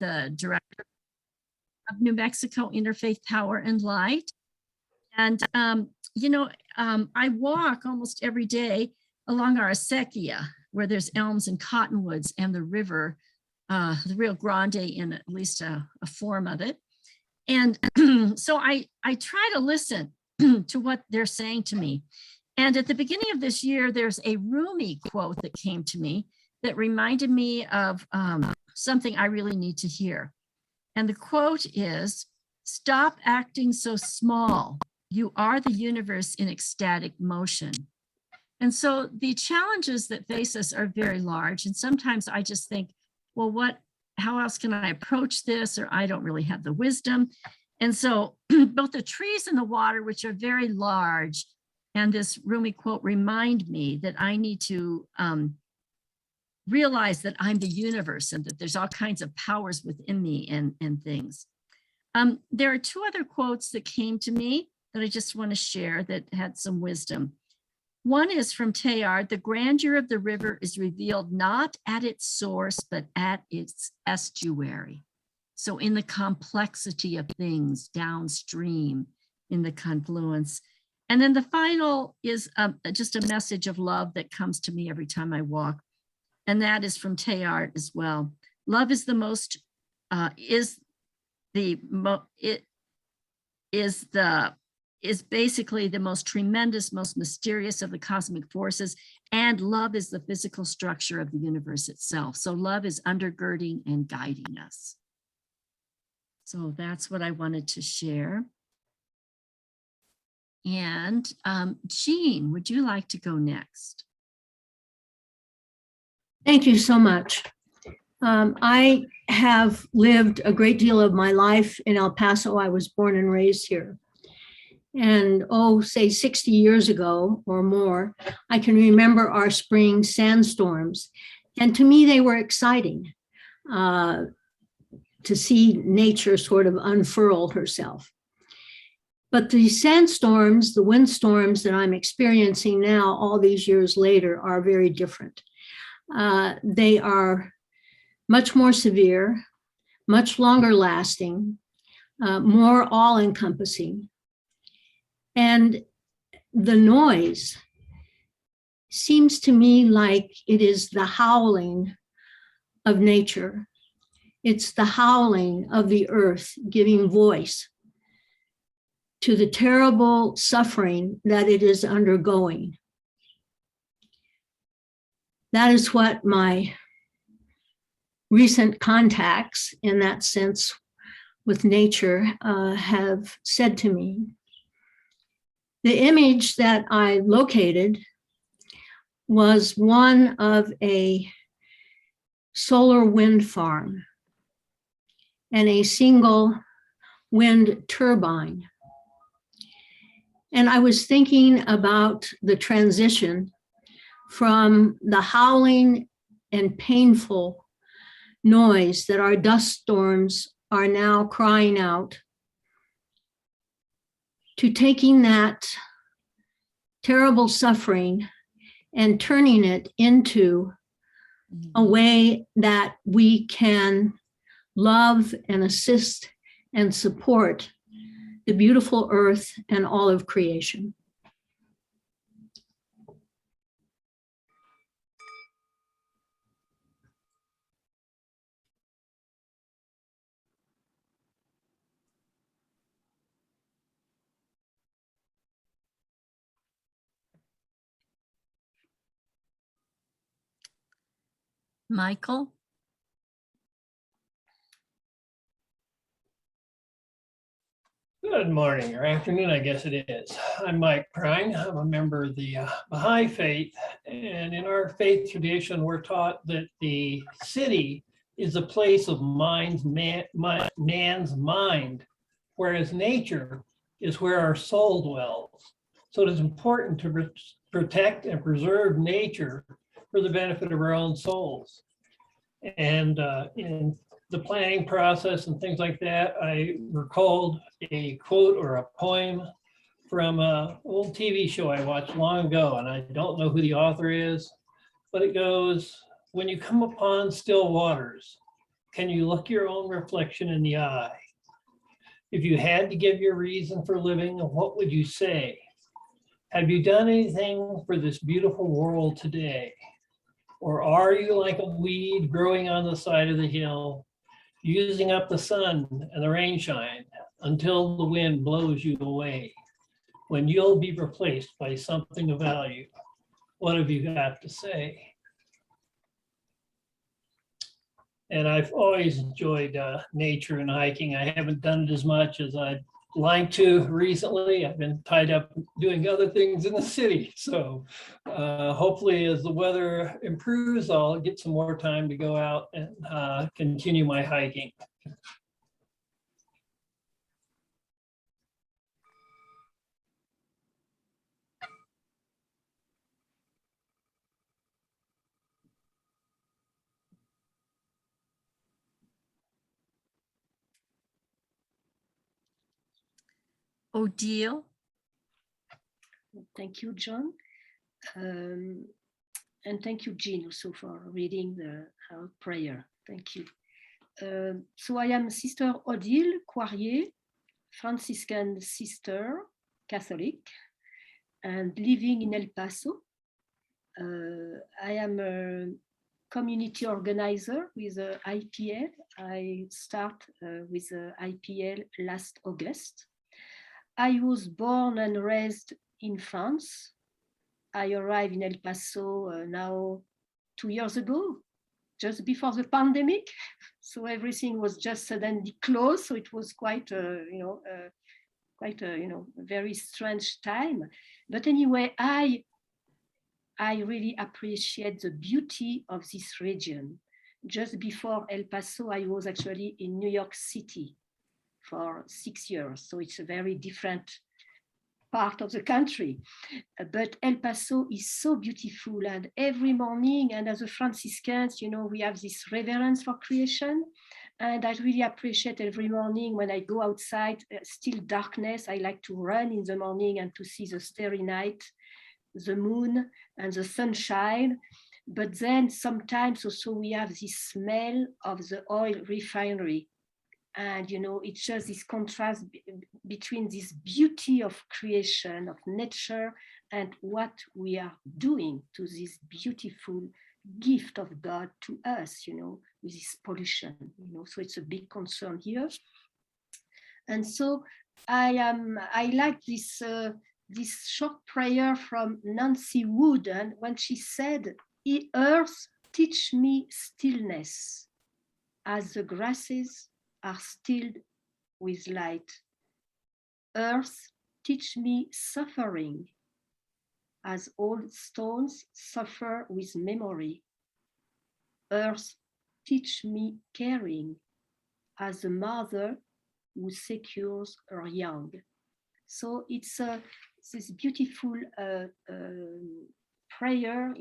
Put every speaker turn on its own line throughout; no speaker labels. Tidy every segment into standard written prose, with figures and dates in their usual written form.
the director of New Mexico Interfaith Power and Light. And, I walk almost every day along our acequia, where there's elms and cottonwoods and the river, the Rio Grande in at least a form of it. And so I try to listen to what they're saying to me. And at the beginning of this year, there's a Rumi quote that came to me that reminded me of something I really need to hear. And the quote is, "Stop acting so small. You are the universe in ecstatic motion." And so the challenges that face us are very large. And sometimes I just think, well, how else can I approach this? Or I don't really have the wisdom. And so both the trees and the water, which are very large, and this Rumi quote remind me that I need to realize that I'm the universe and that there's all kinds of powers within me and things. There are two other quotes that came to me that I just want to share that had some wisdom. One is from Teilhard: "The grandeur of the river is revealed not at its source, but at its estuary." So in the complexity of things downstream in the confluence. And then the final is just a message of love that comes to me every time I walk. And that is from Teilhard as well. "Love is the most, is basically the most tremendous, most mysterious of the cosmic forces, and love is the physical structure of the universe itself." So love is undergirding and guiding us. So that's what I wanted to share. And Jean, would you like to go next?
Thank you so much. I have lived a great deal of my life in El Paso. I was born and raised here. And say 60 years ago or more, I can remember our spring sandstorms. And to me, they were exciting to see nature sort of unfurl herself. But the sandstorms, the windstorms that I'm experiencing now, all these years later, are very different. They are much more severe, much longer lasting, more all-encompassing. And the noise seems to me like it is the howling of nature. It's the howling of the earth giving voice to the terrible suffering that it is undergoing. That is what my recent contacts in that sense with nature have said to me. The image that I located was one of a solar wind farm and a single wind turbine. And I was thinking about the transition from the howling and painful noise that our dust storms are now crying out, to taking that terrible suffering and turning it into a way that we can love and assist and support the beautiful earth and all of creation.
Michael?
Good morning or afternoon, I guess it is. I'm Mike Prine. I'm a member of the Baha'i faith. And in our faith tradition, we're taught that the city is a place of man's mind, whereas nature is where our soul dwells. So it is important to protect and preserve nature for the benefit of our own souls. And in the planning process and things like that, I recalled a quote or a poem from an old TV show I watched long ago, and I don't know who the author is, but it goes, "When you come upon still waters, Can you look your own reflection in the eye? If you had to give your reason for living, what would you say? Have you done anything for this beautiful world today? Or are you like a weed growing on the side of the hill, using up the sun and the rain shine until the wind blows you away, when you'll be replaced by something of value? What have you got to say? And I've always enjoyed nature and hiking. I haven't done it as much as I'd like to recently. I've been tied up doing other things in the city. So hopefully as the weather improves, I'll get some more time to go out and continue my hiking.
Odile.
Thank you, John. And thank you, Jean, also for reading our prayer. Thank you. So I am Sister Odile Coirier, Franciscan sister, Catholic, and living in El Paso. I am a community organizer with IPL. I start with IPL last August. I was born and raised in France. I arrived in El Paso now 2 years ago, just before the pandemic. So everything was just suddenly closed. So it was quite a very strange time. But anyway, I really appreciate the beauty of this region. Just before El Paso, I was actually in New York City for 6 years. So it's a very different part of the country. But El Paso is so beautiful. And every morning, and as a Franciscans, we have this reverence for creation. And I really appreciate every morning when I go outside, still darkness, I like to run in the morning and to see the starry night, the moon and the sunshine. But then sometimes also we have this smell of the oil refinery. And, it's just this contrast between this beauty of creation, of nature, and what we are doing to this beautiful gift of God to us, with this pollution, so it's a big concern here. And so I like this short prayer from Nancy Wood, and when she said, "Earth, teach me stillness, as the grasses are stilled with light. Earth, teach me suffering, as old stones suffer with memory. Earth, teach me caring, as a mother who secures her young." So it's this beautiful prayer,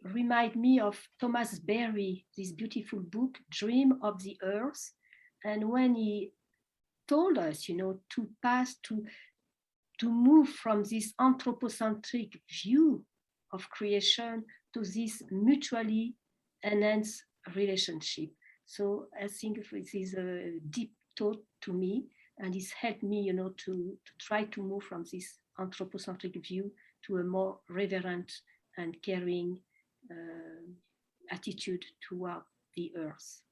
remind me of Thomas Berry, this beautiful book, Dream of the Earth. And when he told us, to pass to move from this anthropocentric view of creation to this mutually enhanced relationship. So I think this is a deep thought to me, and it's helped me, to try to move from this anthropocentric view to a more reverent and caring attitude toward the earth.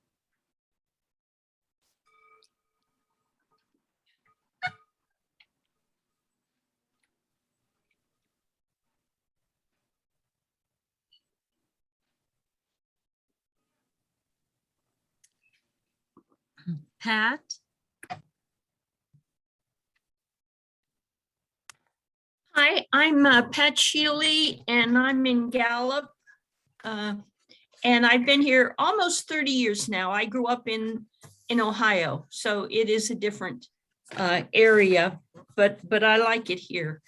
Pat.
Hi, I'm Pat Shealy, and I'm in Gallup. And I've been here almost 30 years now. I grew up in Ohio, so it is a different area, but I like it here.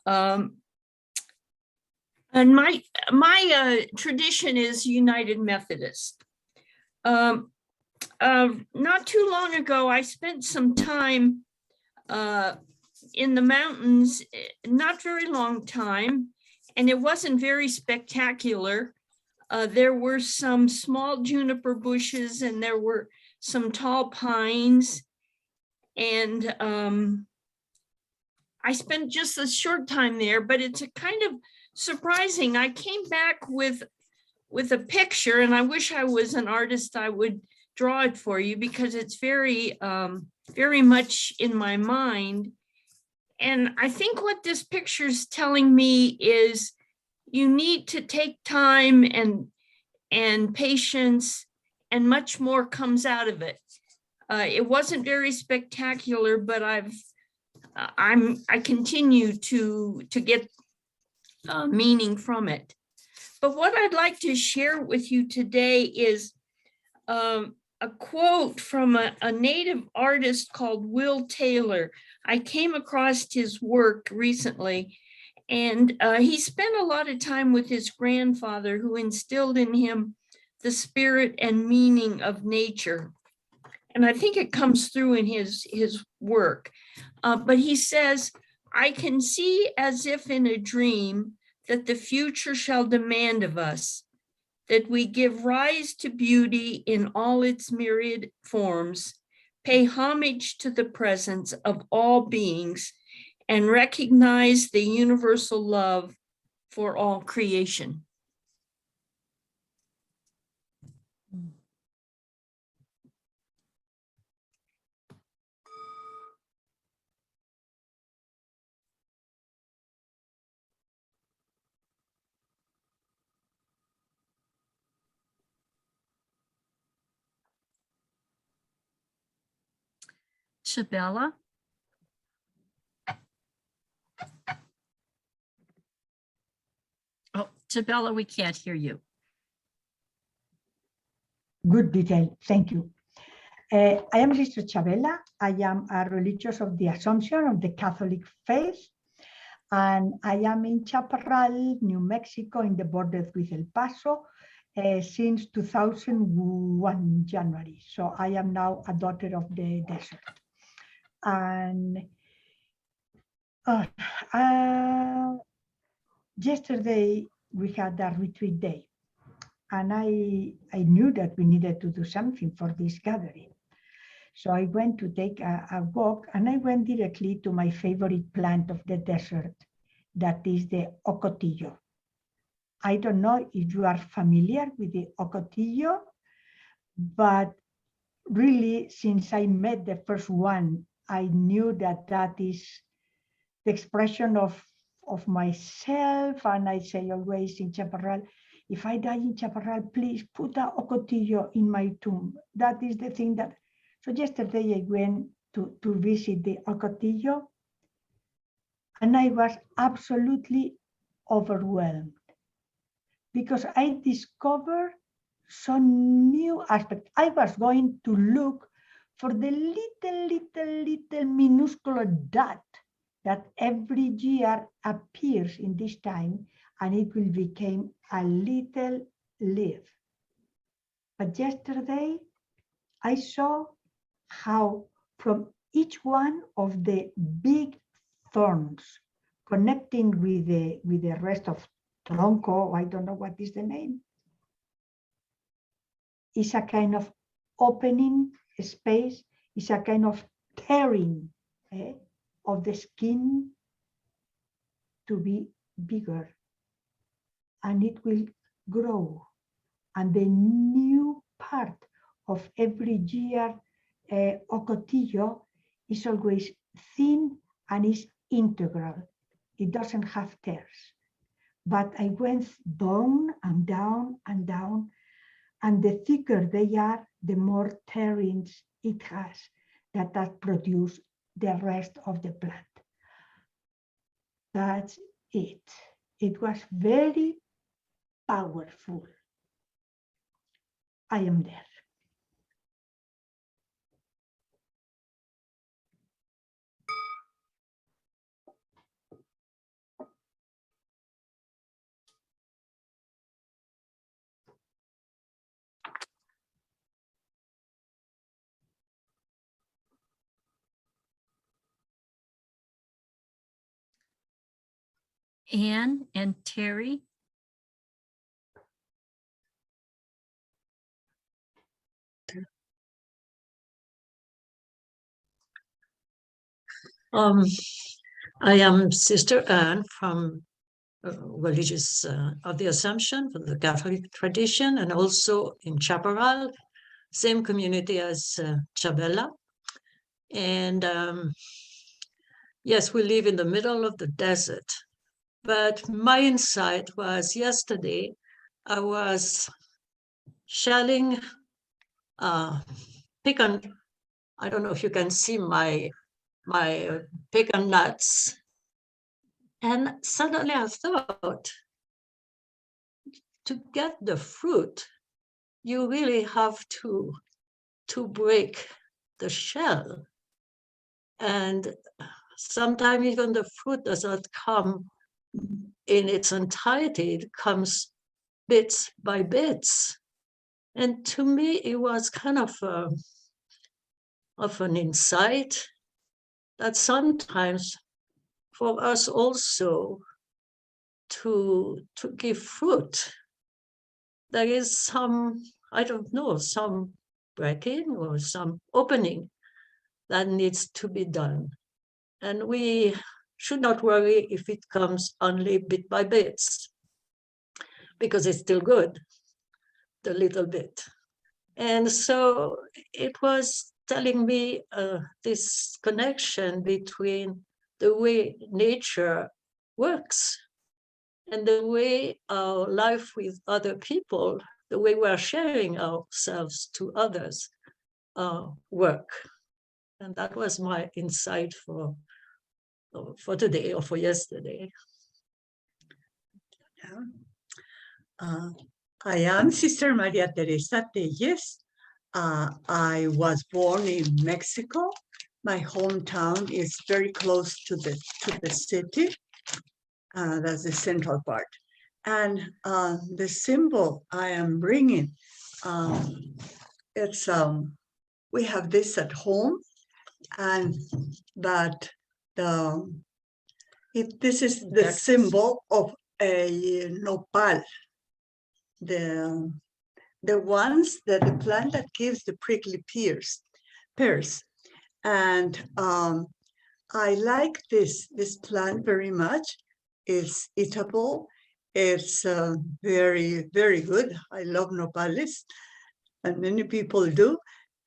And my tradition is United Methodist. Not too long ago, I spent some time in the mountains, not very long time, and it wasn't very spectacular. there were some small juniper bushes and there were some tall pines. And I spent just a short time there, but it's a kind of surprising. I came back with a picture, and I wish I was an artist, I would draw it for you because it's very, very much in my mind. And I think what this picture is telling me is you need to take time and patience, and much more comes out of it. It wasn't very spectacular, but I continue to get meaning from it. But what I'd like to share with you today is a quote from a native artist called Will Taylor. I came across his work recently, and he spent a lot of time with his grandfather, who instilled in him the spirit and meaning of nature. And I think it comes through in his work. But he says, I can see as if in a dream that the future shall demand of us that we give rise to beauty in all its myriad forms, pay homage to the presence of all beings, and recognize the universal love for all creation.
Chabella? Oh, Chabella, we can't hear you.
Good detail, thank you. I am Sister Chabella. I am a religious of the Assumption of the Catholic faith, and I am in Chaparral, New Mexico, in the border with El Paso, since 2001 January. So I am now a daughter of the desert. And yesterday we had a retreat day, and I knew that we needed to do something for this gathering. So I went to take a walk, and I went directly to my favorite plant of the desert, that is the ocotillo. I don't know if you are familiar with the ocotillo, but really, since I met the first one, I knew that that is the expression of myself. And I say always in Chaparral, if I die in Chaparral, please put a ocotillo in my tomb. That is the thing that, so yesterday I went to visit the ocotillo, and I was absolutely overwhelmed because I discovered some new aspect. I was going to look for the little minuscule dot that every year appears in this time, and it will become a little leaf. But yesterday, I saw how from each one of the big thorns connecting with the rest of tronco, I don't know what is the name, is a kind of opening space, is a kind of tearing of the skin to be bigger, and it will grow. And the new part of every year ocotillo is always thin and is integral. It doesn't have tears. But I went down and down and down, and the thicker they are, the more tearings it has that produce the rest of the plant. That's it. It was very powerful. I am there.
Anne and Terry?
I am Sister Anne from Religious of the Assumption, from the Catholic tradition, and also in Chaparral, same community as Chabela. And yes, we live in the middle of the desert. But my insight was yesterday, I was shelling pecan. I don't know if you can see my pecan nuts. And suddenly I thought, to get the fruit, you really have to break the shell. And sometimes even the fruit does not come in its entirety, it comes bits by bits. And to me, it was kind of an insight that sometimes for us also to give fruit, there is some, I don't know, some breaking or some opening that needs to be done. And we should not worry if it comes only bit by bits, because it's still good, the little bit. And so it was telling me this connection between the way nature works and the way our life with other people, the way we are sharing ourselves to others, work. And that was my insight for today or for yesterday.
I am Sister Maria Teresa Telles. I was born in Mexico. My hometown is very close to the city. That's the central part. And the symbol I am bringing, it's we have this at home, and that this is the Cactus. Symbol of a nopal. The ones that the plant that gives the prickly pears. And I like this plant very much. It's eatable. It's very, very good. I love nopales, and many people do.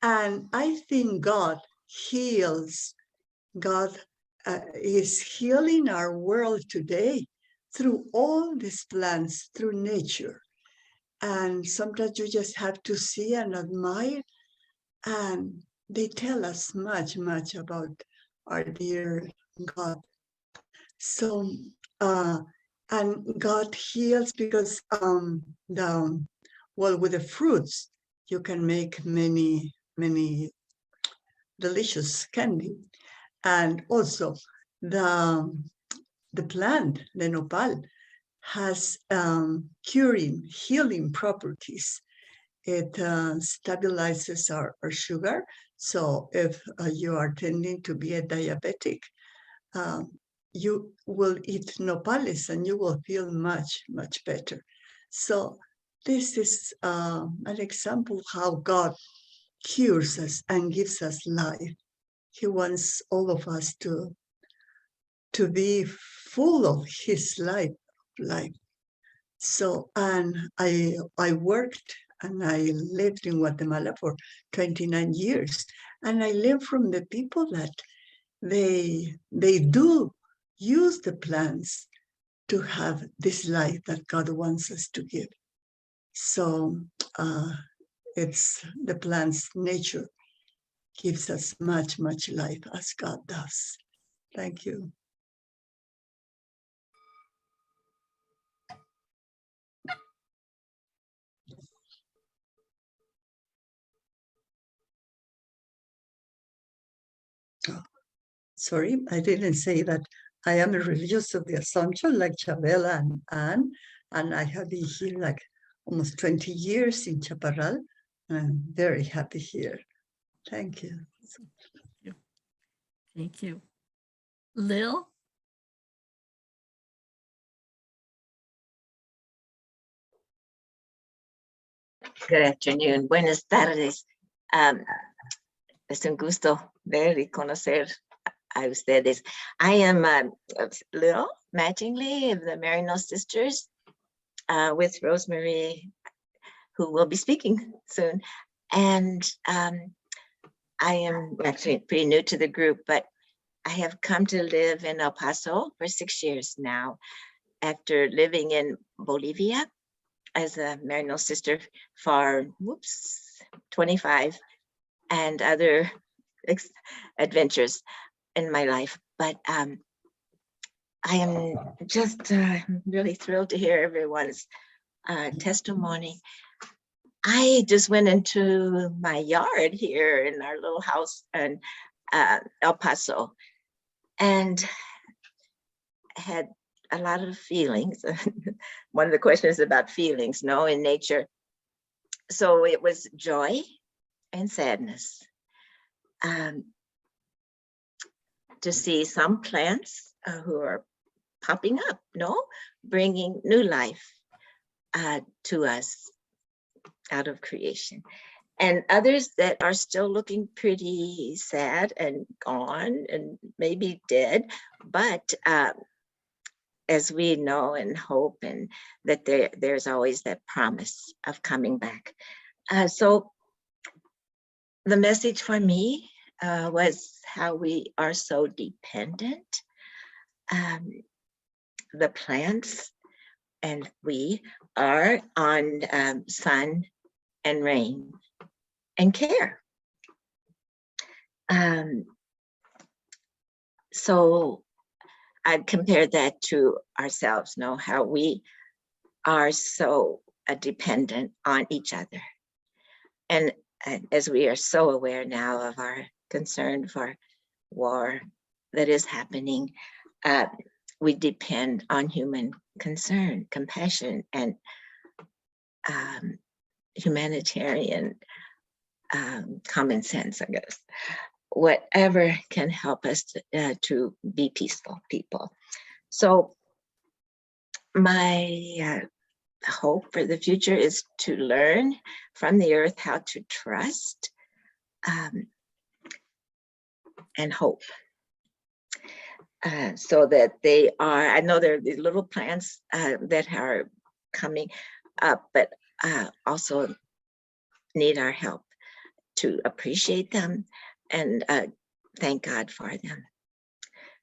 And I think God heals. God is healing our world today through all these plants, through nature. And sometimes you just have to see and admire, and they tell us much, much about our dear God. So, and God heals because with the fruits, you can make many, many delicious candy. And also the plant, the nopal, has healing properties. It stabilizes our sugar. So if you are tending to be a diabetic, you will eat nopales and you will feel much, much better. So this is an example of how God cures us and gives us life. He wants all of us to be full of his life. So, and I worked and I lived in Guatemala for 29 years, and I learned from the people that they do use the plants to have this life that God wants us to give. So it's the plants, nature gives us much, much life as God does. Thank you. Sorry, I didn't say that I am a religious of the Assumption, like Chabela and Anne, and I have been here like almost 20 years in Chaparral. I'm very happy here. Thank you.
Thank you. Lil?
Good afternoon. Buenas tardes. Es un gusto ver y conocer I said this. I am little matchingly of the Marianne sisters with Rosemary, who will be speaking soon. And I am actually pretty new to the group, but I have come to live in El Paso for 6 years now, after living in Bolivia as a Marianne sister for 25, and other adventures in my life. But I am just really thrilled to hear everyone's testimony. I just went into my yard here in our little house in El Paso and had a lot of feelings. One of the questions is about feelings, no, in nature. So it was joy and sadness. To see some plants who are popping up, no, bringing new life to us out of creation, and others that are still looking pretty sad and gone and maybe dead, but as we know and hope, and that there's always that promise of coming back. So the message for me was how we are so dependent, the plants and we are, on sun and rain and care. So I'd compare that to ourselves, know how we are so dependent on each other. And as we are so aware now of our concern for war that is happening, we depend on human concern, compassion, and humanitarian common sense, I guess. Whatever can help us to be peaceful people. So my hope for the future is to learn from the earth how to trust and hope. So that they are, I know there are these little plants that are coming up, but also need our help to appreciate them and thank God for them.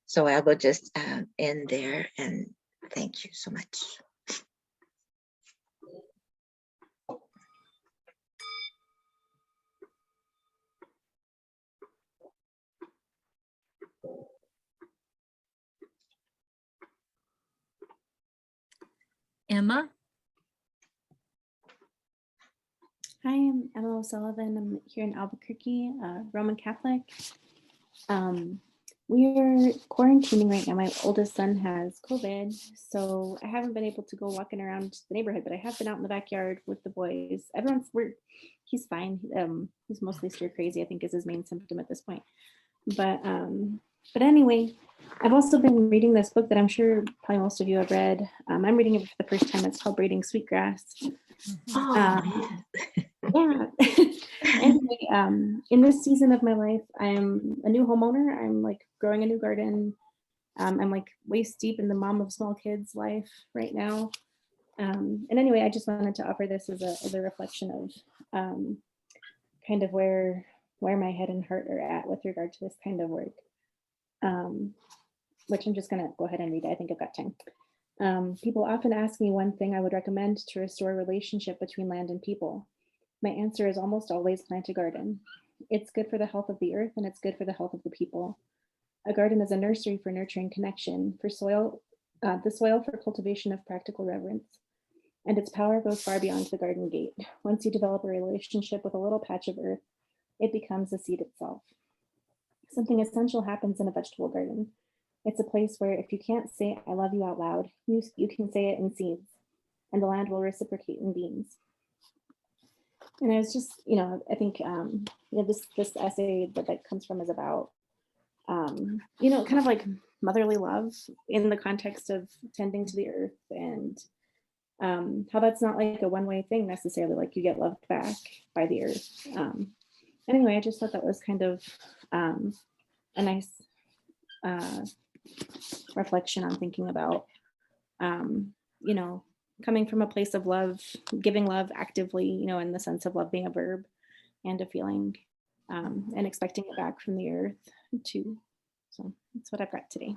So I will just end there, and thank you so much.
Emma?
Hi, I'm Emma O'Sullivan. I'm here in Albuquerque, Roman Catholic. We're quarantining right now. My oldest son has COVID, so I haven't been able to go walking around the neighborhood, but I have been out in the backyard with the boys. He's fine. He's mostly stir crazy, I think, is his main symptom at this point. But anyway, I've also been reading this book that I'm sure probably most of you have read. I'm reading it for the first time. It's called Braiding Sweetgrass. Yeah. Anyway, in this season of my life, I'm a new homeowner. I'm like growing a new garden. I'm like waist deep in the mom of small kids life right now. And anyway, I just wanted to offer this as a reflection of kind of where my head and heart are at with regard to this kind of work, which I'm just going to go ahead and read. I think I've got time. People often ask me one thing I would recommend to restore relationship between land and people. My answer is almost always plant a garden. It's good for the health of the earth, and it's good for the health of the people. A garden is a nursery for nurturing connection, for soil, the soil for cultivation of practical reverence. And its power goes far beyond the garden gate. Once you develop a relationship with a little patch of earth, it becomes a seed itself. Something essential happens in a vegetable garden. It's a place where if you can't say I love you out loud, you can say it in seeds, and the land will reciprocate in beans. And I was just, I think, this essay that comes from is about, kind of like motherly love in the context of tending to the earth, and how that's not like a one-way thing necessarily, like you get loved back by the earth. Anyway, I just thought that was kind of a nice reflection on thinking about, you know, coming from a place of love, giving love actively, you know, in the sense of love being a verb and a feeling, and expecting it back from the earth too. So that's what I've got today.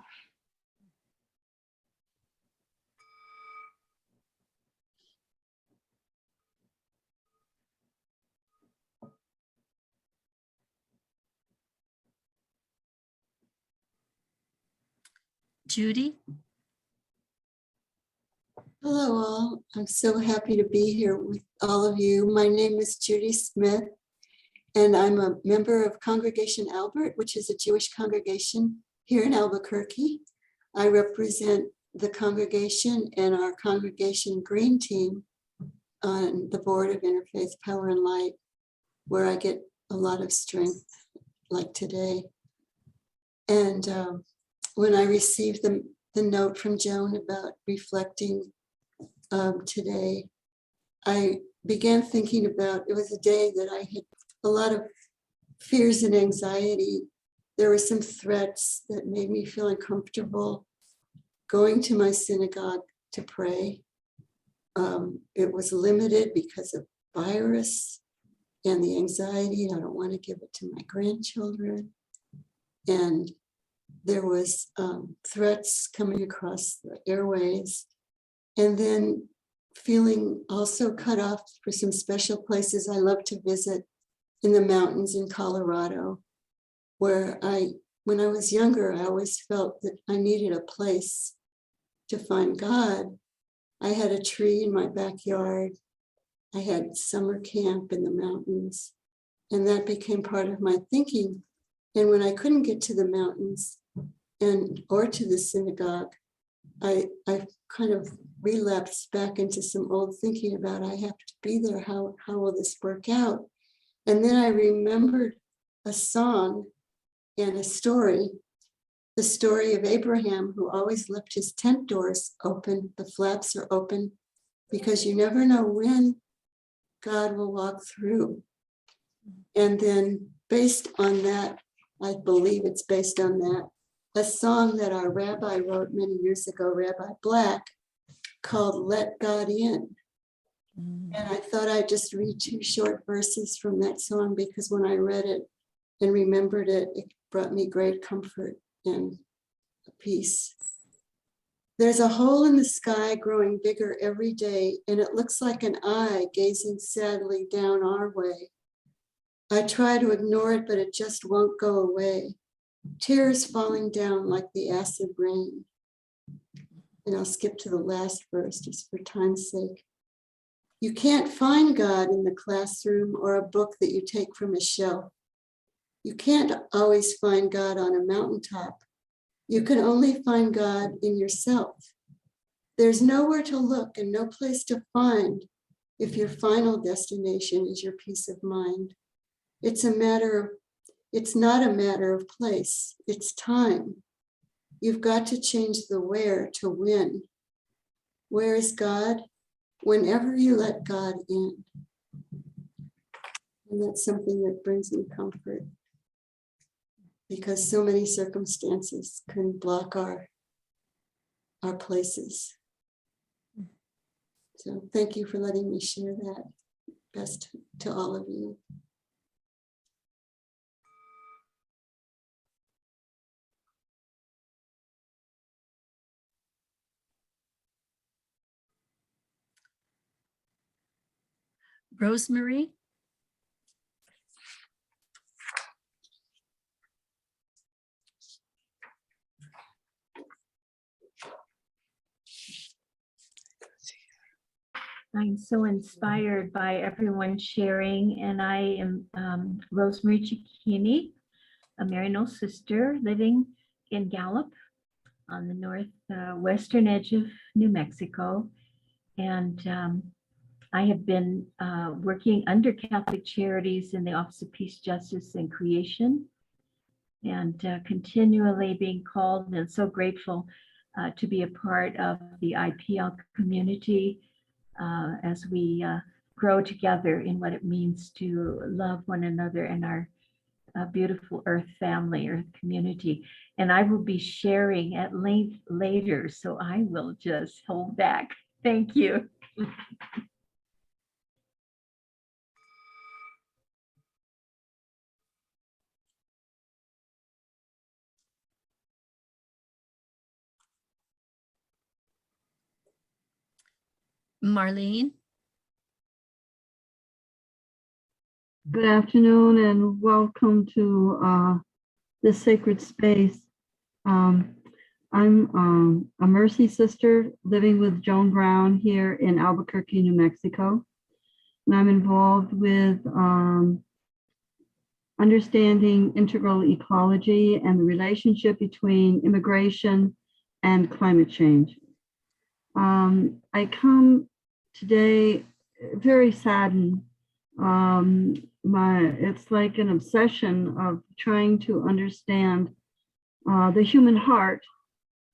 Judy?
Hello all, I'm so happy to be here with all of you. My name is Judy Smith, and I'm a member of Congregation Albert, which is a Jewish congregation here in Albuquerque. I represent the congregation and our congregation green team on the board of Interfaith Power and Light, where I get a lot of strength like today. And when I received the note from Joan about reflecting today, I began thinking about, it was a day that I had a lot of fears and anxiety. There were some threats that made me feel uncomfortable going to my synagogue to pray. It was limited because of virus and the anxiety. I don't want to give it to my grandchildren. And there was threats coming across the airways. And then feeling also cut off for some special places I love to visit in the mountains in Colorado, where when I was younger, I always felt that I needed a place to find God. I had a tree in my backyard. I had summer camp in the mountains, and that became part of my thinking. And when I couldn't get to the mountains or to the synagogue, I kind of relapsed back into some old thinking about I have to be there. How will this work out? And then I remembered a song and a story, the story of Abraham, who always left his tent doors open. The flaps are open because you never know when God will walk through. And then based on that, I believe it's based on that, a song that our rabbi wrote many years ago, Rabbi Black, called Let God In. And I thought I'd just read 2 short verses from that song, because when I read it and remembered it, it brought me great comfort and peace. There's a hole in the sky growing bigger every day, and it looks like an eye gazing sadly down our way. I try to ignore it, but it just won't go away. Tears falling down like the acid rain. And I'll skip to the last verse just for time's sake. You can't find God in the classroom or a book that you take from a shelf. You can't always find God on a mountaintop. You can only find God in yourself. There's nowhere to look and no place to find if your final destination is your peace of mind. It's not a matter of place, it's time. You've got to change the where to when. Where is God? Whenever you let God in. And that's something that brings me comfort, because so many circumstances can block our places. So thank you for letting me share that. Best to all of you.
Rosemary?
I'm so inspired by everyone sharing, and I am Rosemary Cicchini, a Maryknoll sister living in Gallup on the northwestern edge of New Mexico. And I have been working under Catholic Charities in the Office of Peace, Justice, and Creation, and continually being called, and so grateful to be a part of the IPL community as we grow together in what it means to love one another and our a beautiful earth family, earth community. And I will be sharing at length later, so I will just hold back. Thank you.
Marlene?
Good afternoon and welcome to this sacred space. I'm a Mercy sister living with Joan Brown here in Albuquerque, New Mexico. And I'm involved with understanding integral ecology and the relationship between immigration and climate change. I come today very saddened. It's like an obsession of trying to understand the human heart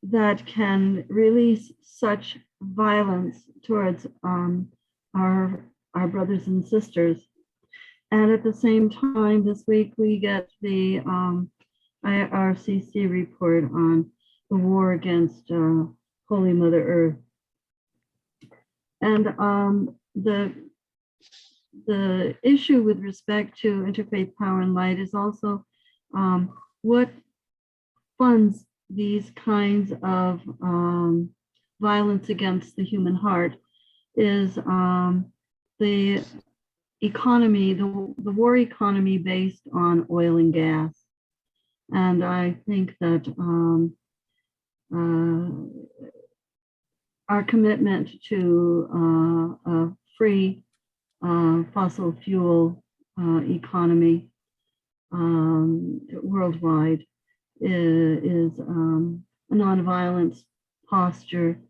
that can release such violence towards our brothers and sisters. And at the same time, this week we get the IRCC report on the war against Holy Mother Earth. And the issue with respect to interfaith power and light is also what funds these kinds of violence against the human heart is the economy, the war economy based on oil and gas. And I think that our commitment to a free fossil fuel economy worldwide is a nonviolence posture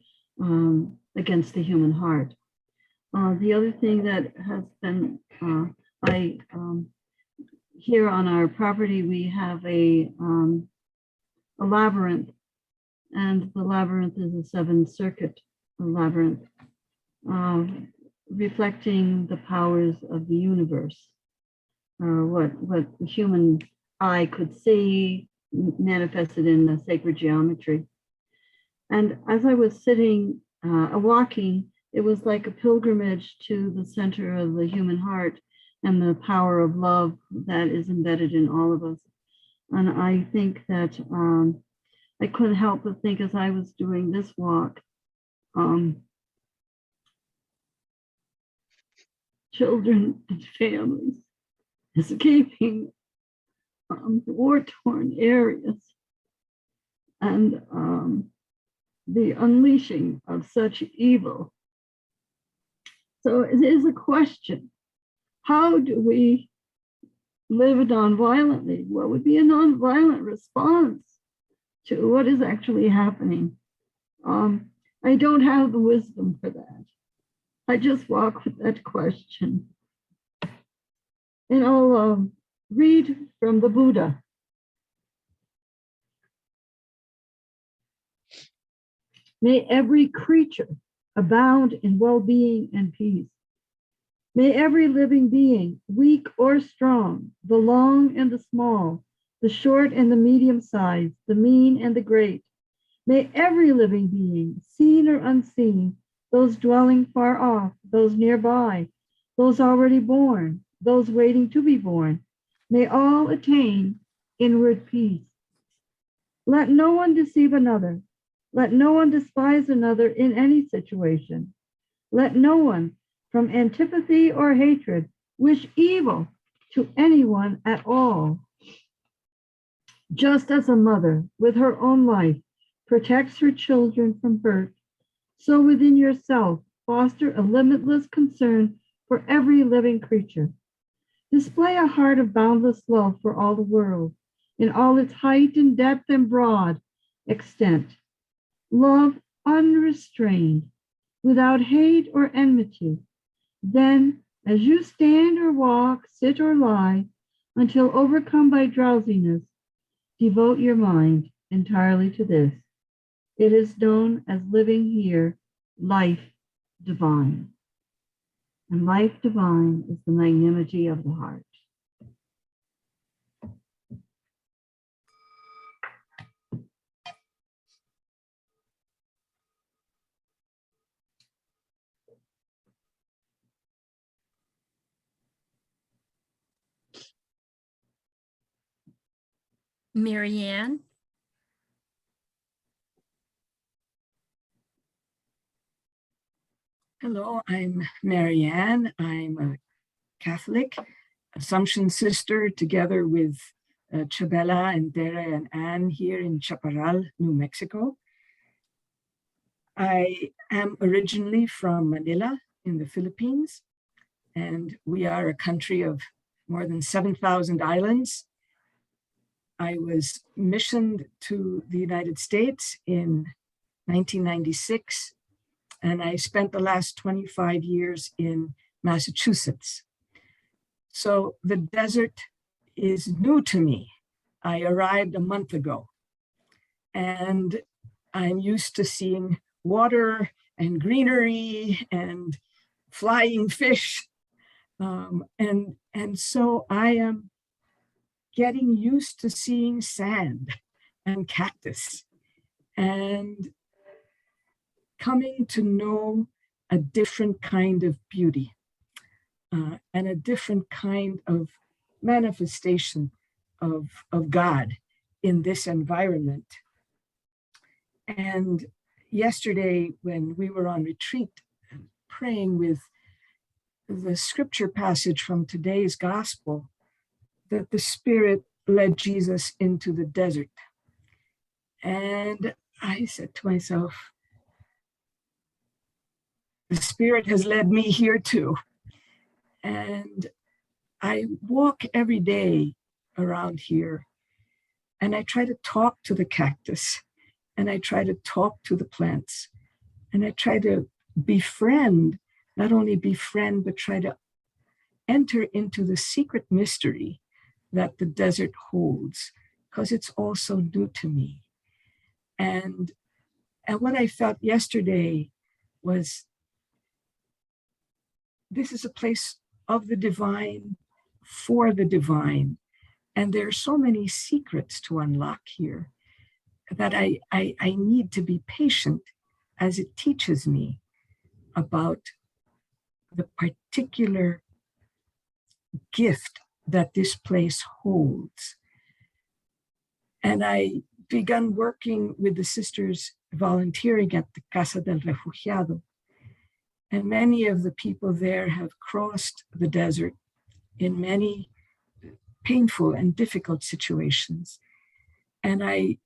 against the human heart. The other thing that has been, here on our property, we have a labyrinth, and the labyrinth is a 7-circuit labyrinth, reflecting the powers of the universe, what the human eye could see manifested in the sacred geometry. And as I was sitting, walking, it was like a pilgrimage to the center of the human heart and the power of love that is embedded in all of us. And I think that I couldn't help but think as I was doing this walk, children and families escaping war-torn areas, and the unleashing of such evil. So it is a question: how do we live nonviolently? What would be a nonviolent response to what is actually happening? I don't have the wisdom for that. I just walk with that question. And I'll read from the Buddha. May every creature abound in well-being and peace. May every living being, weak or strong, the long and the small, the short and the medium-sized, the mean and the great, may every living being, seen or unseen, those dwelling far off, those nearby, those already born, those waiting to be born, may all attain inward peace. Let no one deceive another. Let no one despise another in any situation. Let no one, from antipathy or hatred, wish evil to anyone at all. Just as a mother, with her own life, protects her children from hurt, so within yourself, foster a limitless concern for every living creature. Display a heart of boundless love for all the world, in all its height and depth and broad extent. Love unrestrained, without hate or enmity. Then, as you stand or walk, sit or lie, until overcome by drowsiness, devote your mind entirely to this. It is known as living here, life divine. And life divine is the magnanimity of the heart.
Marianne.
Hello, I'm Marianne. I'm a Catholic Assumption sister together with Chabela and Tere and Anne here in Chaparral, New Mexico. I am originally from Manila in the Philippines, and we are a country of more than 7,000 islands. I was missioned to the United States in 1996, and I spent the last 25 years in Massachusetts. So the desert is new to me. I arrived a month ago, and I'm used to seeing water and greenery and flying fish. And so I am getting used to seeing sand and cactus and coming to know a different kind of beauty and a different kind of manifestation of God in this environment. And yesterday, when we were on retreat, praying with the scripture passage from today's gospel, that the Spirit led Jesus into the desert. And I said to myself, the Spirit has led me here too. And I walk every day around here, and I try to talk to the cactus, and I try to talk to the plants, and I try to befriend, not only befriend, but try to enter into the secret mystery that the desert holds, because it's also new to me. And what I felt yesterday was, this is a place of the divine, for the divine. And there are so many secrets to unlock here that I need to be patient as it teaches me about the particular gift that this place holds. And I began working with the sisters volunteering at the Casa del Refugiado. And many of the people there have crossed the desert in many painful and difficult situations. And I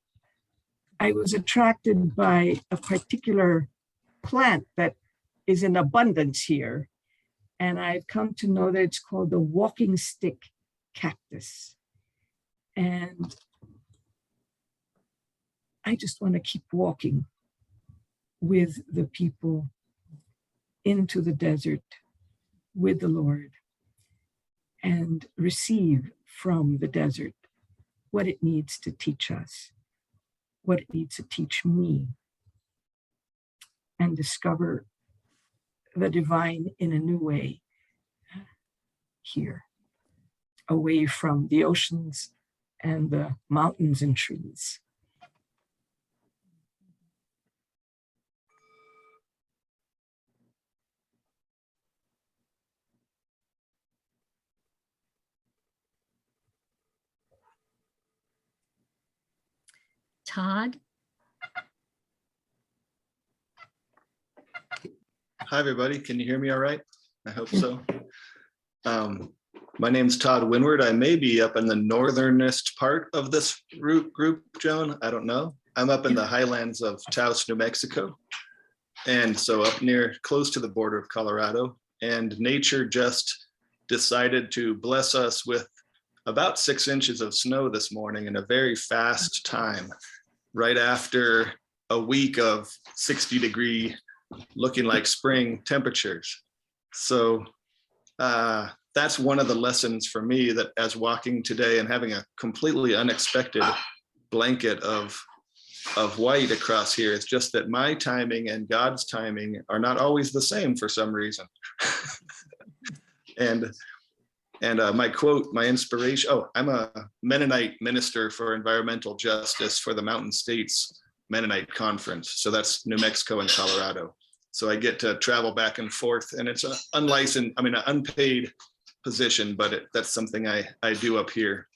was attracted by a particular plant that is in abundance here. And I've come to know that it's called the walking stick cactus. And I just want to keep walking with the people into the desert with the Lord and receive from the desert what it needs to teach us, what it needs to teach me, and discover the divine in a new way here, away from the oceans and the mountains and trees.
Todd.
Hi, everybody. Can you hear me all right? I hope so. My name's Todd Windward. I may be up in the northernest part of this group, Joan. I don't know. I'm up in the highlands of Taos, New Mexico. And so up near, close to the border of Colorado. And nature just decided to bless us with about 6 inches of snow this morning in a very fast time, right after a week of 60-degree, looking like spring temperatures. So that's one of the lessons for me, that as walking today and having a completely unexpected blanket of white across here, it's just that my timing and God's timing are not always the same for some reason. And my quote, my inspiration, I'm a Mennonite minister for environmental justice for the Mountain States Mennonite Conference. So that's New Mexico and Colorado. So I get to travel back and forth, and it's an unlicensed, an unpaid position, but that's something I do up here.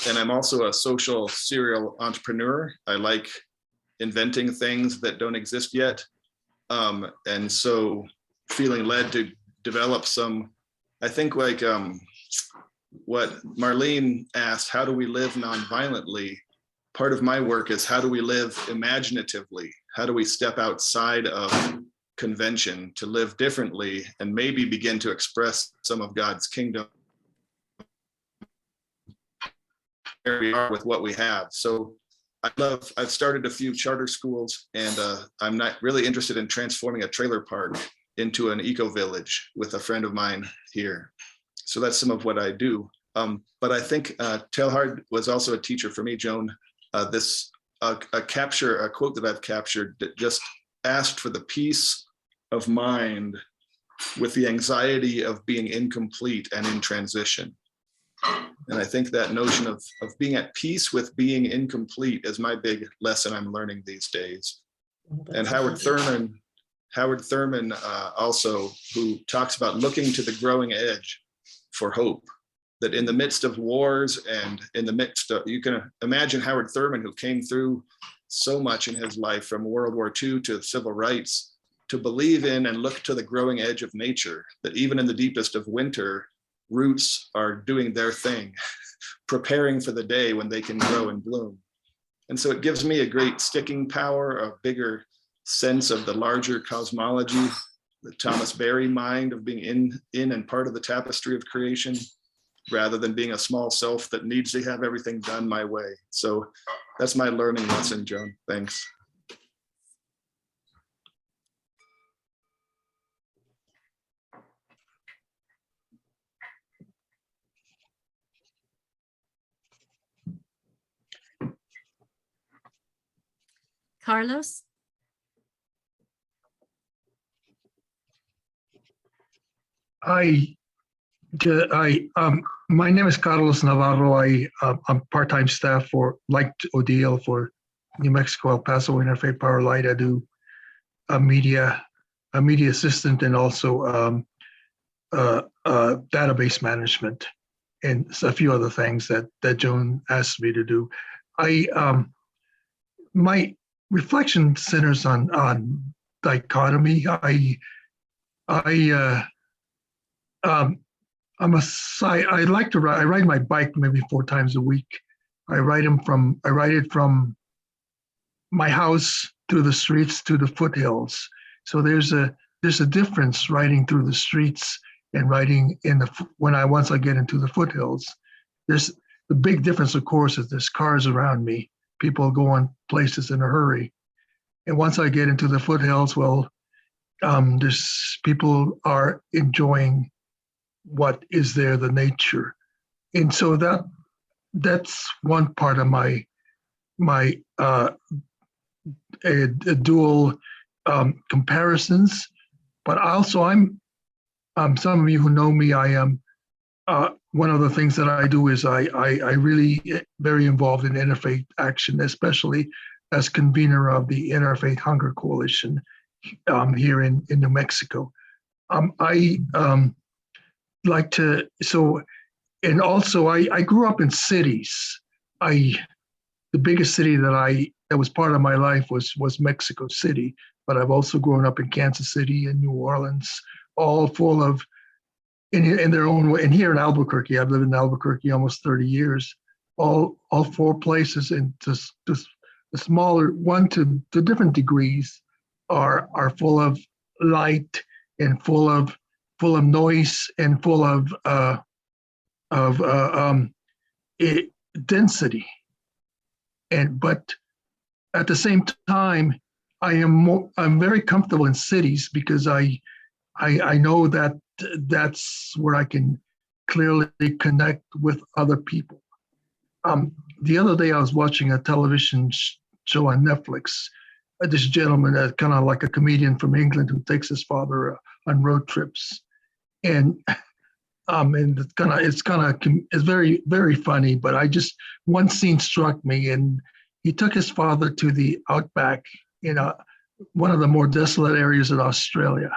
And I'm also a social serial entrepreneur. I like inventing things that don't exist yet. And so feeling led to develop some, I think like what Marlene asked, how do we live nonviolently? Part of my work is how do we live imaginatively? How do we step outside of convention to live differently and maybe begin to express some of God's kingdom where we are with what we have. So I've started a few charter schools, and I'm not really interested in transforming a trailer park into an eco-village with a friend of mine here. So that's some of what I do. But I think Teilhard was also a teacher for me, Joan. A quote that I've captured that just asked for the peace of mind with the anxiety of being incomplete and in transition. And I think that notion of being at peace with being incomplete is my big lesson I'm learning these days. And Howard Thurman also, who talks about looking to the growing edge for hope, that in the midst of wars and in the midst of, you can imagine Howard Thurman, who came through so much in his life from World War II to civil rights, to believe in and look to the growing edge of nature, that even in the deepest of winter, roots are doing their thing, preparing for the day when they can grow and bloom. And so it gives me a great sticking power, a bigger sense of the larger cosmology, the Thomas Berry mind of being in and part of the tapestry of creation, rather than being a small self that needs to have everything done my way. So that's my learning lesson, Joan. Thanks.
Carlos?
My name is Carlos Navarro. I'm part-time staff for like ODL for New Mexico El Paso Interfaith Power Light. I do a media assistant and also database management and a few other things that Joan asked me to do. My reflection centers on dichotomy. I like to ride. I ride my bike maybe 4 times a week. I ride it from my house through the streets to the foothills. So there's a difference riding through the streets and riding once I get into the foothills. There's the big difference, of course, is there's cars around me. People go on places in a hurry. And once I get into the foothills, there's people are enjoying what is there, the nature. And so that's one part of my dual comparisons. But also some of you who know me, I am one of the things that I do is I really very involved in interfaith action, especially as convener of the Interfaith Hunger Coalition here in New Mexico. I like to, and also I grew up in cities. The biggest city that was part of my life was Mexico City, but I've also grown up in Kansas City and New Orleans, all full of, in their own way. And here in Albuquerque, I've lived in Albuquerque almost 30 years, all 4 places, and just the smaller one to different degrees are full of light and full of noise and full of density. But at the same time, I'm very comfortable in cities because I know that that's where I can clearly connect with other people. The other day I was watching a television show on Netflix. This gentleman, kind of like a comedian from England, who takes his father on road trips, and it's very, very funny. But one scene struck me, and he took his father to the outback in one of the more desolate areas in Australia.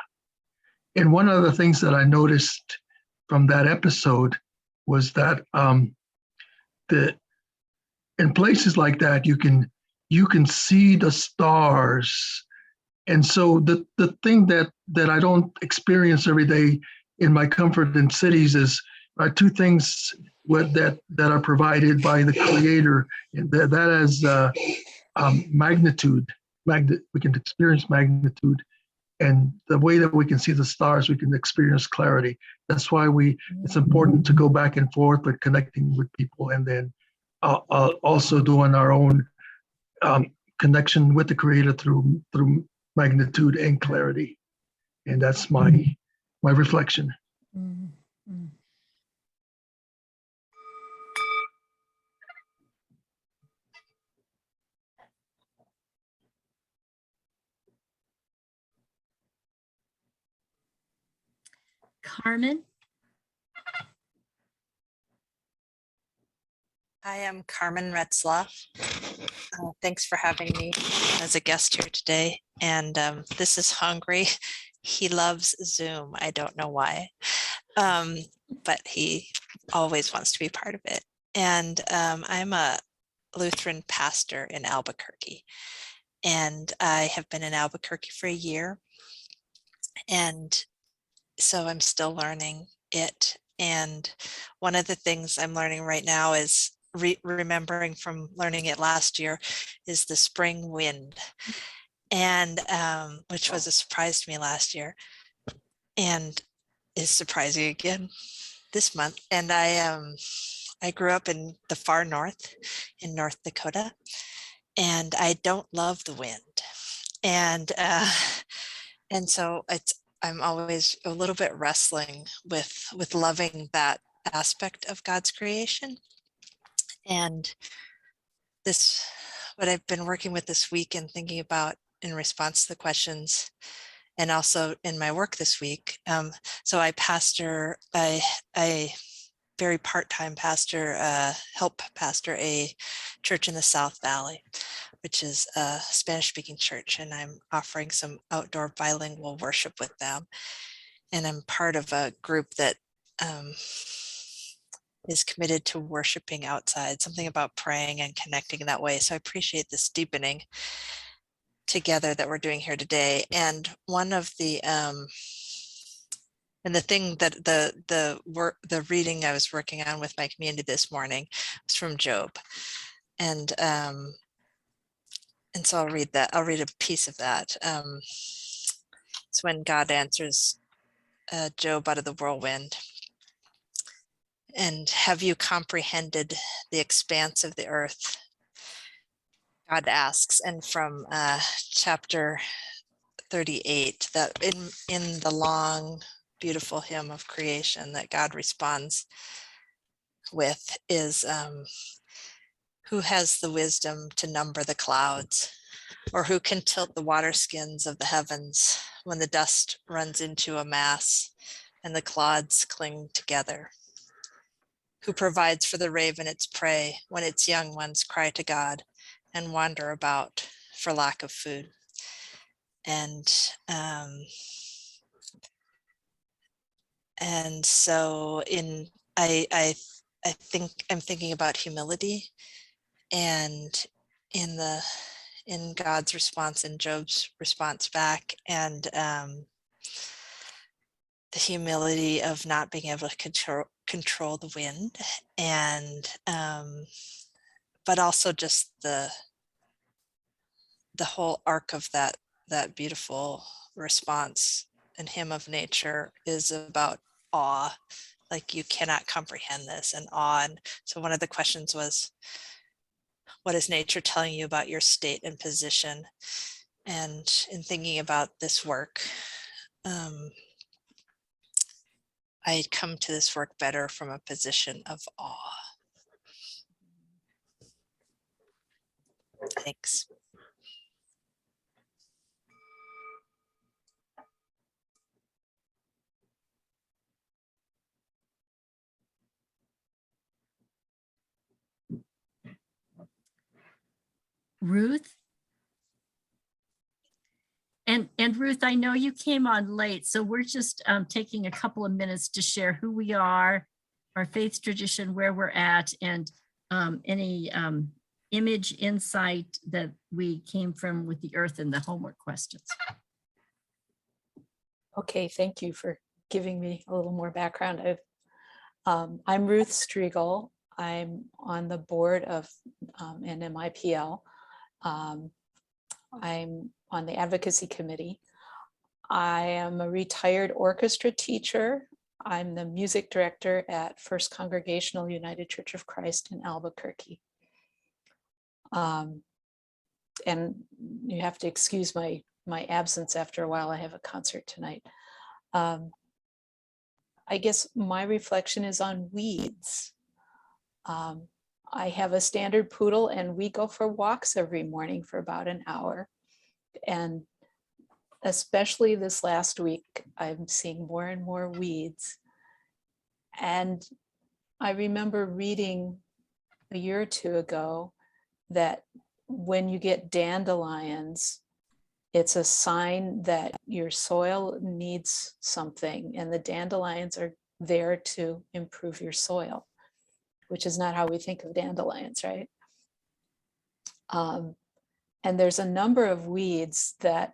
And one of the things that I noticed from that episode was that in places like that, you can see the stars. And so the thing that I don't experience every day in my comfort in cities are two things that are provided by the Creator. And that is magnitude. We can experience magnitude, and the way that we can see the stars, we can experience clarity. That's why it's important to go back and forth with connecting with people, and then also doing our own connection with the Creator through magnitude and clarity. And that's my reflection.
Carmen?
I am Carmen Retzla. Thanks for having me as a guest here today. And this is Hungry. He loves Zoom. I don't know why, but he always wants to be part of it. And I'm a Lutheran pastor in Albuquerque. And I have been in Albuquerque for a year. And so I'm still learning it. And one of the things I'm learning right now is remembering from learning it last year is the spring wind, and which was a surprise to me last year and is surprising again this month. And I grew up in the far north in North Dakota, and I don't love the wind. And so I'm always a little bit wrestling with loving that aspect of God's creation. And what I've been working with this week and thinking about in response to the questions, and also in my work this week. So I very part-time pastor, help pastor a church in the South Valley, which is a Spanish-speaking church, and I'm offering some outdoor bilingual worship with them. And I'm part of a group that is committed to worshiping outside, something about praying and connecting that way. So I appreciate this deepening together that we're doing here today. And one of the and the thing that the reading I was working on with my community this morning was from Job. And so I'll read that. I'll read a piece of that. It's when God answers Job out of the whirlwind. And have you comprehended the expanse of the earth? God asks. And from chapter 38, that in the long, beautiful hymn of creation that God responds with is, who has the wisdom to number the clouds, or who can tilt the water skins of the heavens when the dust runs into a mass and the clods cling together? Who provides for the raven its prey when its young ones cry to God and wander about for lack of food? And so I think I'm thinking about humility, and in God's response and Job's response back, and the humility of not being able to control the wind, and but also just the whole arc of that beautiful response and hymn of nature is about awe, like you cannot comprehend this, and awe. And so one of the questions was, what is nature telling you about your state and position? And in thinking about this work, I come to this work better from a position of awe. Thanks.
Ruth? And Ruth, I know you came on late, so we're just taking a couple of minutes to share who we are, our faith tradition, where we're at, and any image insight that we came from with the earth and the homework questions.
Okay, thank you for giving me a little more background. I'm Ruth Streagle. I'm on the board of NMIPL. I'm on the advocacy committee. I am a retired orchestra teacher. I'm the music director at First Congregational United Church of Christ in Albuquerque. And you have to excuse my absence after a while. I have a concert tonight. I guess my reflection is on weeds. I have a standard poodle and we go for walks every morning for about an hour. And especially this last week, I'm seeing more and more weeds. And I remember reading a year or two ago that when you get dandelions, it's a sign that your soil needs something, and the dandelions are there to improve your soil, which is not how we think of dandelions, right? And there's a number of weeds that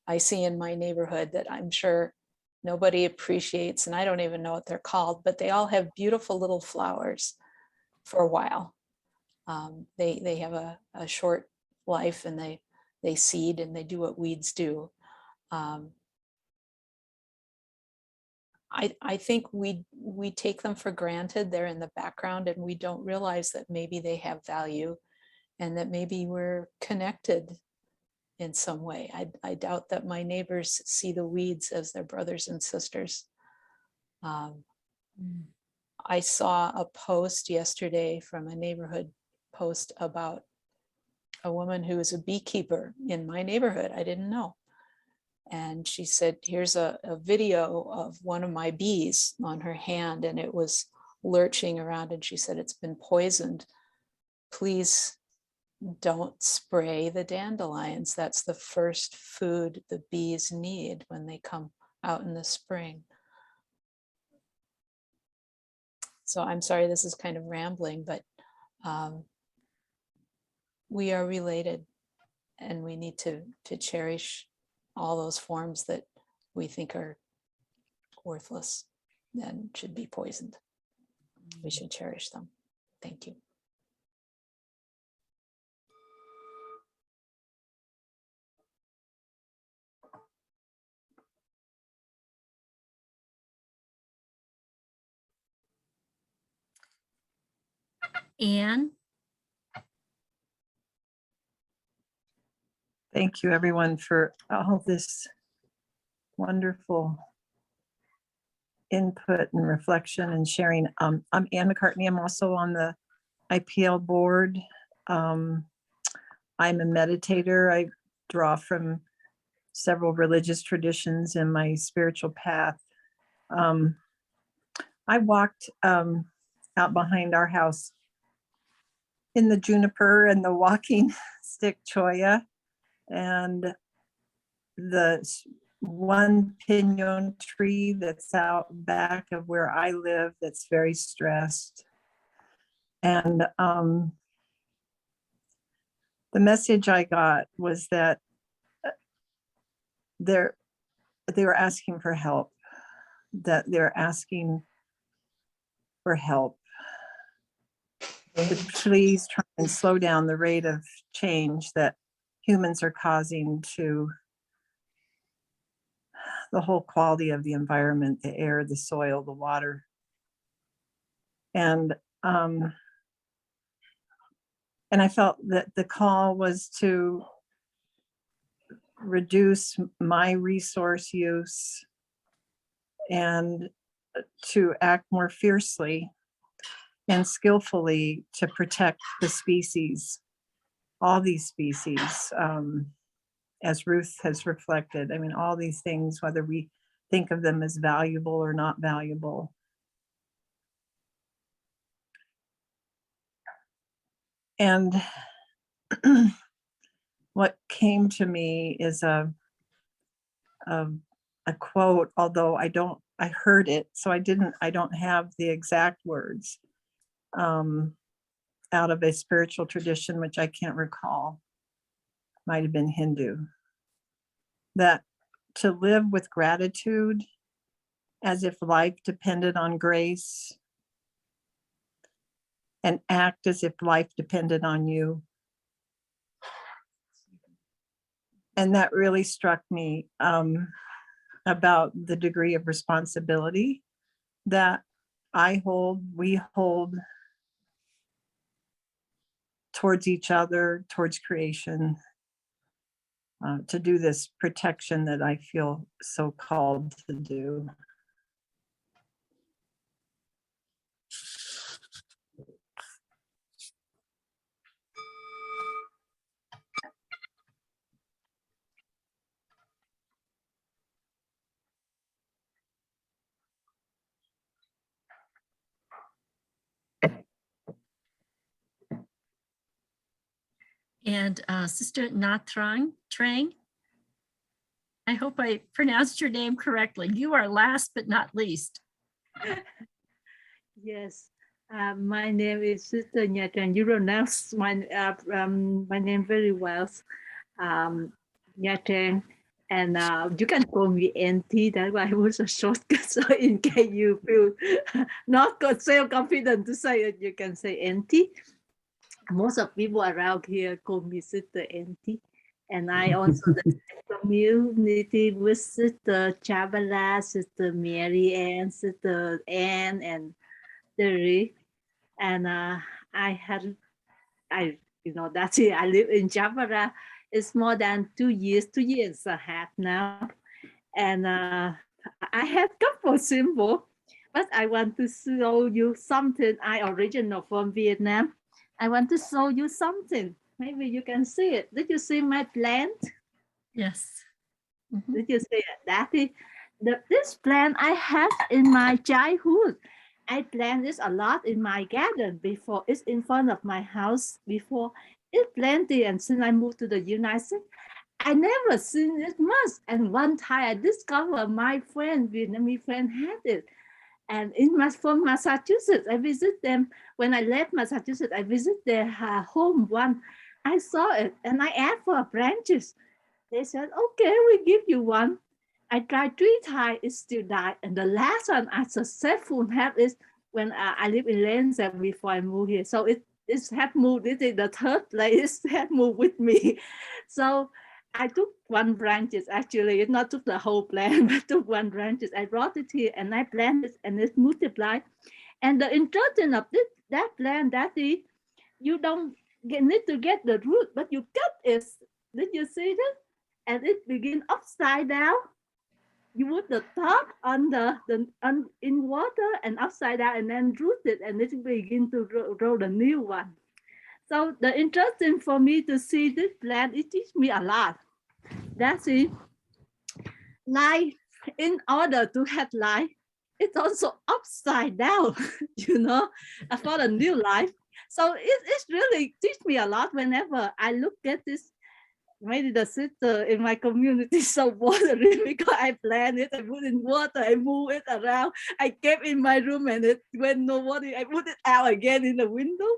I see in my neighborhood that I'm sure nobody appreciates, and I don't even know what they're called, but they all have beautiful little flowers for a while. They have a short life, and they seed and they do what weeds do. I think we take them for granted. They're in the background and we don't realize that maybe they have value and that maybe we're connected in some way. I doubt that my neighbors see the weeds as their brothers and sisters. I saw a post yesterday from a neighborhood post about a woman who is a beekeeper in my neighborhood. I didn't know. And she said, here's a video of one of my bees on her hand, and it was lurching around. And she said, it's been poisoned. Please don't spray the dandelions. That's the first food the bees need when they come out in the spring. So I'm sorry, this is kind of rambling, but we are related, and we need to cherish all those forms that we think are worthless and should be poisoned. We should cherish them. Thank you.
Anne?
Thank you, everyone, for all this wonderful input and reflection and sharing. I'm Anne Mccartney. I'm also on the IPL board. I'm a meditator. I draw from several religious traditions in my spiritual path. I walked out behind our house in the juniper and the walking stick cholla, and the one pinon tree that's out back of where I live that's very stressed. And the message I got was that they were asking for help, that they're asking for help. To please try and slow down the rate of change that humans are causing to the whole quality of the environment, the air, the soil, the water. And I felt that the call was to reduce my resource use and to act more fiercely and skillfully to protect the species, all these species, as Ruth has reflected. I mean, all these things, whether we think of them as valuable or not valuable. And what came to me is a quote, although I heard it, so I don't have the exact words. out of a spiritual tradition, which I can't recall, might have been Hindu, that to live with gratitude as if life depended on grace and act as if life depended on you. And that really struck me about the degree of responsibility that we hold towards each other, towards creation, to do this protection that I feel so called to do.
And Sister Trang, I hope I pronounced your name correctly. You are last but not least.
Yes, my name is Sister Trang. You pronounce my name very well, Trang. And you can call me Auntie. That's why it was a shortcut. So in case you feel not so confident to say it, you can say Auntie. Most of people around here call me Sister Auntie. And I also the community with Sister Chabala, Sister Marianne, Sister Anne, and Teresa. And that's it. I live in Chabala. It's more than 2 years and a half now. And I have couple symbols, but I want to show you something. I original from Vietnam. I want to show you something. Maybe you can see it. Did you see my plant?
Yes. Mm-hmm.
Did you see it? That is this plant I had in my childhood. I planted this a lot in my garden before. It's in front of my house before. It's plenty, and since I moved to the United States, I never seen it much. And one time I discovered my Vietnamese friend had it. And from Massachusetts, I visit them. When I left Massachusetts, I visit their home one. I saw it and I asked for branches. They said, okay, we give you one. I tried 3 times, it still died. And the last one I successfully have is when I live in Lansing before I moved here. So it had moved, it is the third place, it had moved with me. So I took 1 branch, actually, it not took the whole plant, but took 1 branch. I brought it here and I planted it and it multiplied. And the interesting of that plant, that is, you don't need to get the root, but you cut it. Did you see that? And it begins upside down. You put the top in water and upside down and then root it and it begins to grow the new one. So the interesting for me to see this plant, it teaches me a lot. That's it. Life, in order to have life, it's also upside down, for the new life. So it's really teach me a lot whenever I look at this. Maybe the sister in my community is so bothering because I plant it, I put in water, I move it around, I kept in my room, and when nobody, I put it out again in the window.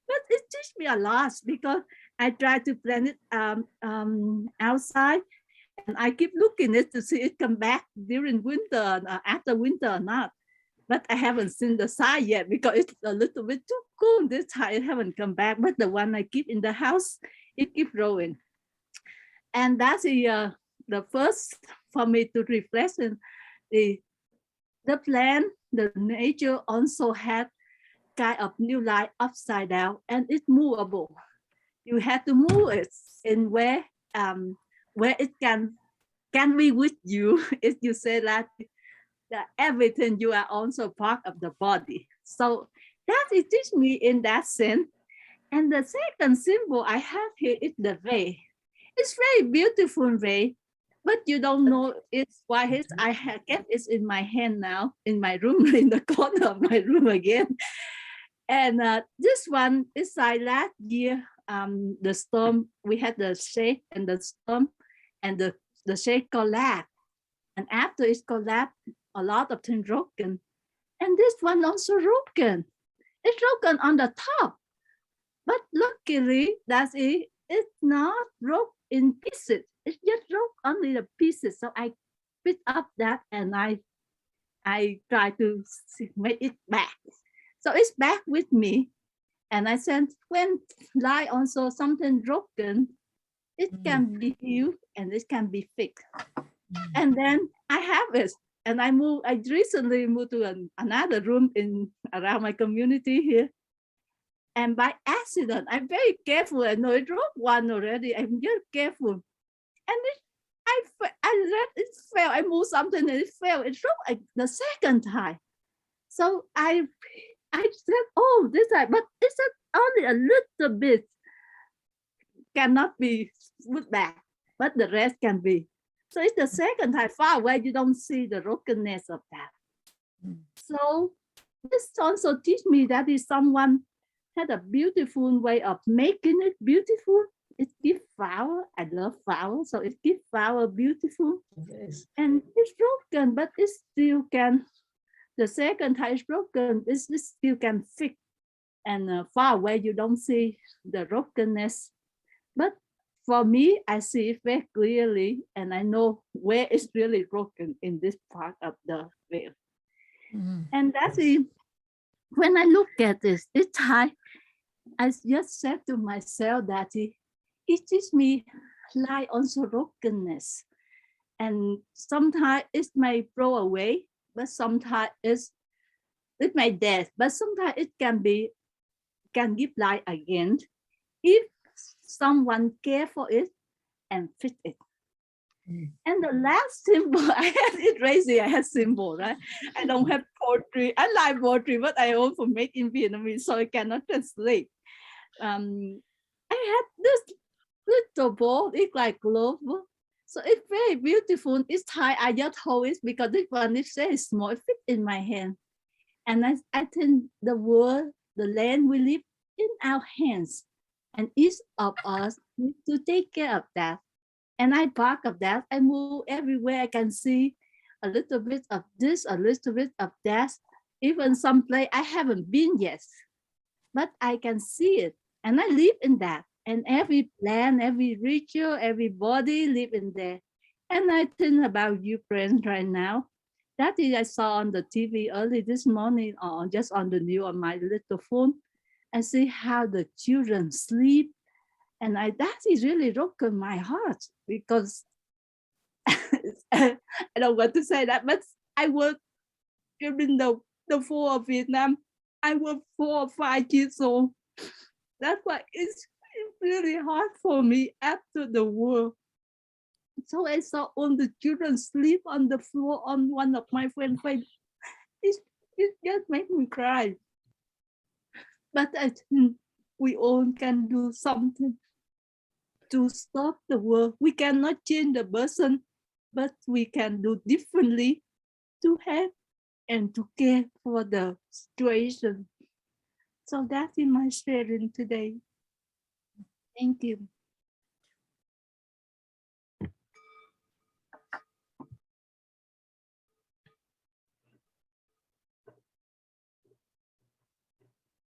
But it teach me a lot because I try to plant it outside, and I keep looking at it to see it come back during winter, after winter or not. But I haven't seen the sign yet because it's a little bit too cool this time. It haven't come back. But the one I keep in the house, it keeps growing. And that's the first for me to reflect. And the plant, the nature also had kind of new life upside down, and it's movable. You have to move it in where it can be with you. If you say that everything, you are also part of the body. So that it teaches me in that sense. And the second symbol I have here is the ray. It's very beautiful ray, but you don't know it's why I have kept it in my hand now, in my room, in the corner of my room again. And this one is like last year, the storm, we had the shake and the storm, and the shake collapsed. And after it collapsed, a lot of things broken. And this one also broken. It's broken on the top. luckily, that's it. It's not broke in pieces. It's just broke only the pieces. So I pick up that and I try to make it back. So it's back with me. And I said, when life also something broken, it can be healed and it can be fixed. And then I have it. And I recently moved to another room around my community here. And by accident, I'm very careful. I know I dropped one already. I'm just careful. And I read it fell. I moved something and it fell. It dropped the second time. So I said, oh, this time, but it's only a little bit cannot be put back, but the rest can be. So it's the second time far away, you don't see the brokenness of that. So this also teach me that is someone had a beautiful way of making it beautiful. It gives flower. I love flowers, so it gives flower beautiful.
Yes.
And it's broken, but it still can. The second time it's broken, it still can fix. And far away, you don't see the brokenness. But for me, I see it very clearly, and I know where it's really broken in this part of the veil. And that's it. When I look at this, it's high. I just said to myself that it teaches me lie also brokenness. And sometimes it may blow away, but sometimes it may death, but sometimes it can give life again if someone care for it and fit it. And the last symbol, I had it crazy, I had symbol, right? I don't have poetry. I like poetry, but I also make in Vietnamese, so I cannot translate. I had this little ball, it's like glove. So it's very beautiful. It's Thai, I just hold it because this one is very small, it fits in my hand. And I think the world, the land we live in our hands. And each of us need to take care of that. And I bark of that. I move everywhere. I can see a little bit of this, a little bit of that. Even some place I haven't been yet, but I can see it. And I live in that. And every plant, every ritual, everybody live in there. And I think about Ukraine right now. That is I saw on the TV early this morning, or just on the news on my little phone. I see how the children sleep. And that is really broken my heart because I don't want to say that, but I work during the fall of Vietnam. I was 4 or 5 years old. That's why it's really hard for me after the war. So I saw all the children sleep on the floor on one of my friend's face. It just made me cry. But I think we all can do something to stop the war. We cannot change the person, but we can do differently to help and to care for the situation. So that is my sharing today. Thank you.